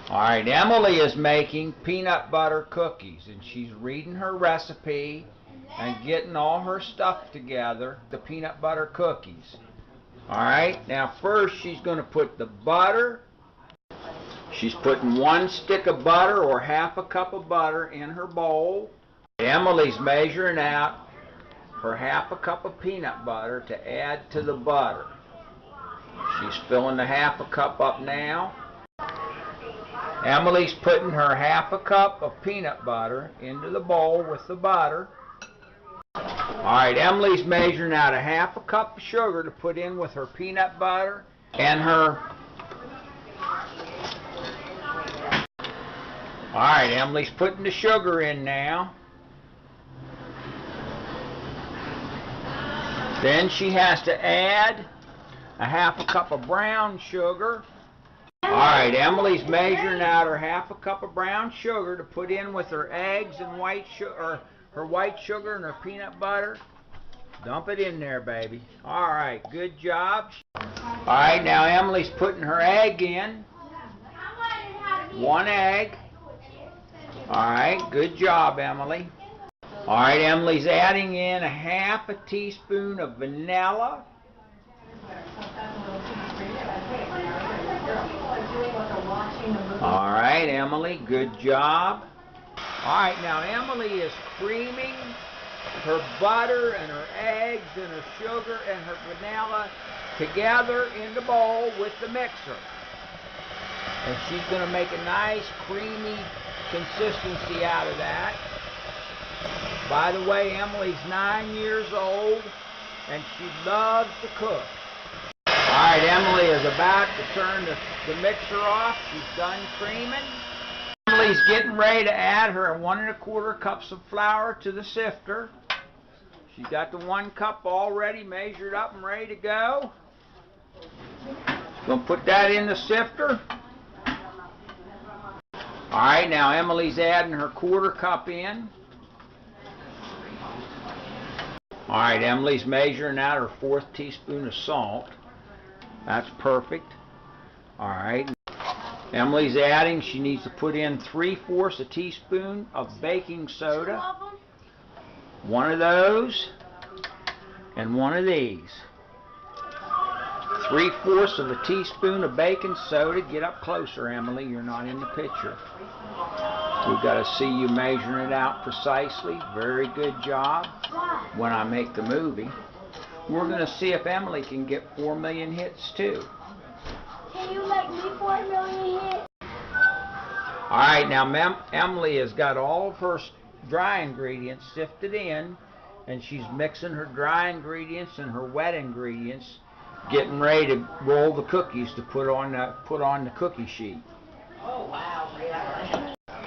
Alright, Emily is making peanut butter cookies, and she's reading her recipe and getting all her stuff together, the peanut butter cookies. Alright, now first she's going to put the butter. She's putting 1 stick of butter or half a cup of butter in her bowl. Emily's measuring out her half a cup of peanut butter to add to the butter. She's filling the half a cup up now. Emily's putting her half a cup of peanut butter into the bowl with the butter. Alright, Emily's measuring out a half a cup of sugar to put in with her peanut butter and her... Alright, Emily's putting the sugar in now. Then she has to add a half a cup of brown sugar. Alright, Emily's measuring out her half a cup of brown sugar to put in with her eggs and white sugar, her white sugar and her peanut butter. Dump it in there, baby. Alright, good job. Alright, now Emily's putting her egg in. 1 egg. Alright, good job, Emily. Alright, Emily's adding in a half a teaspoon of vanilla. Alright, Emily, good job. Alright, now Emily is creaming her butter and her eggs and her sugar and her vanilla together in the bowl with the mixer. And she's going to make a nice creamy consistency out of that. By the way, Emily's 9 years old and she loves to cook. Alright, Emily is about to turn the mixer off. She's done creaming. Emily's getting ready to add her 1 1/4 cups of flour to the sifter. She's got the 1 cup already measured up and ready to go. She's going to put that in the sifter. Alright, now Emily's adding her 1/4 cup in. Alright, Emily's measuring out her 4th teaspoon of salt. That's perfect. Alright. Emily's adding, she needs to put in 3/4 a teaspoon of baking soda. 1 of those and 1 of these. 3/4 of a teaspoon of baking soda. Get up closer, Emily. You're not in the picture. We've got to see you measuring it out precisely. Very good job. When I make the movie, we're going to see if Emily can get 4 million hits too. Can you make me 4 million hits? Alright, now Emily has got all of her dry ingredients sifted in, and she's mixing her dry ingredients and her wet ingredients, getting ready to roll the cookies to put on the cookie sheet. Oh wow!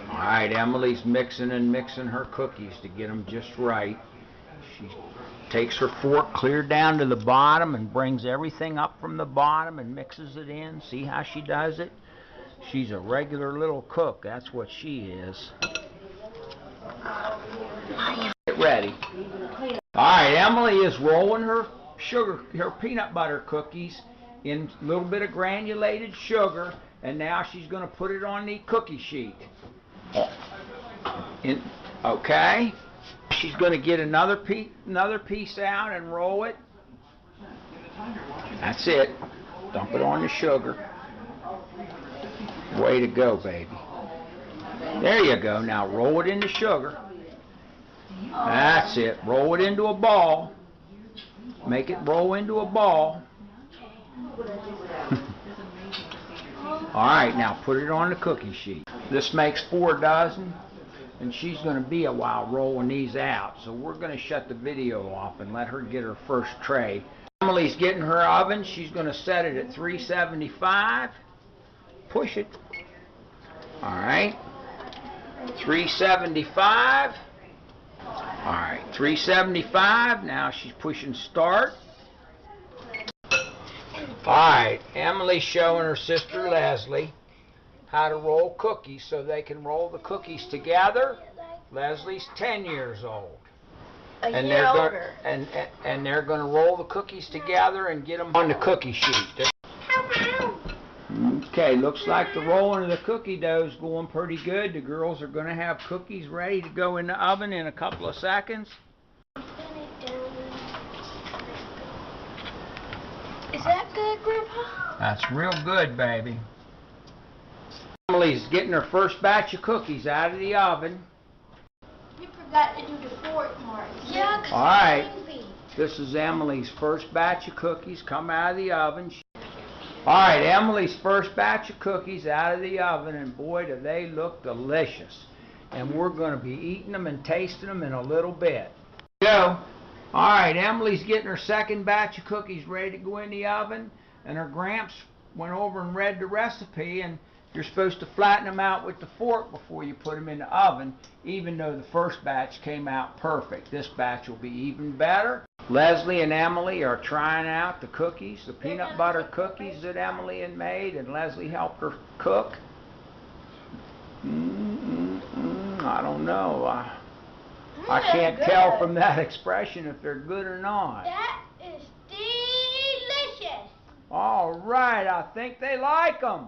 Alright, Emily's mixing and mixing her cookies to get them just right. She takes her fork clear down to the bottom and brings everything up from the bottom and mixes it in. See how she does it? She's a regular little cook. That's what she is. Get ready. Alright, Emily is rolling her peanut butter cookies in a little bit of granulated sugar, and now she's going to put it on the cookie sheet. Okay? She's going to get another piece out and roll it. That's it. Dump it on the sugar. Way to go, baby. There you go. Now roll it into sugar. That's it. Roll it into a ball. Make it roll into a ball. Alright, now put it on the cookie sheet. This makes 4 dozen. And she's going to be a while rolling these out. So we're going to shut the video off and let her get her first tray. Emily's getting her oven. She's going to set it at 375. Push it. Alright. 375. Alright, 375. Now she's pushing start. Alright, Emily's showing her sister Leslie how to roll cookies so they can roll the cookies together. Leslie's 10 years old. And they're going to roll the cookies together and get them on the cookie sheet. Okay. Okay, looks like the rolling of the cookie dough is going pretty good. The girls are going to have cookies ready to go in the oven in a couple of seconds. Is that good, Grandpa? That's real good, baby. Emily's getting her first batch of cookies out of the oven. You forgot to do the fork mark. Yeah, because All right. This is Emily's first batch of cookies come out of the oven. All right, Emily's first batch of cookies out of the oven, and boy, do they look delicious. And we're going to be eating them and tasting them in a little bit. Go. All right, Emily's getting her second batch of cookies ready to go in the oven, and her Gramps went over and read the recipe, and you're supposed to flatten them out with the fork before you put them in the oven, even though the first batch came out perfect. This batch will be even better. Leslie and Emalie are trying out the cookies, the peanut butter cookies that Emalie had made, and Leslie helped her cook. I don't know. I can't tell from that expression if they're good or not. That is delicious. All right, I think they like them.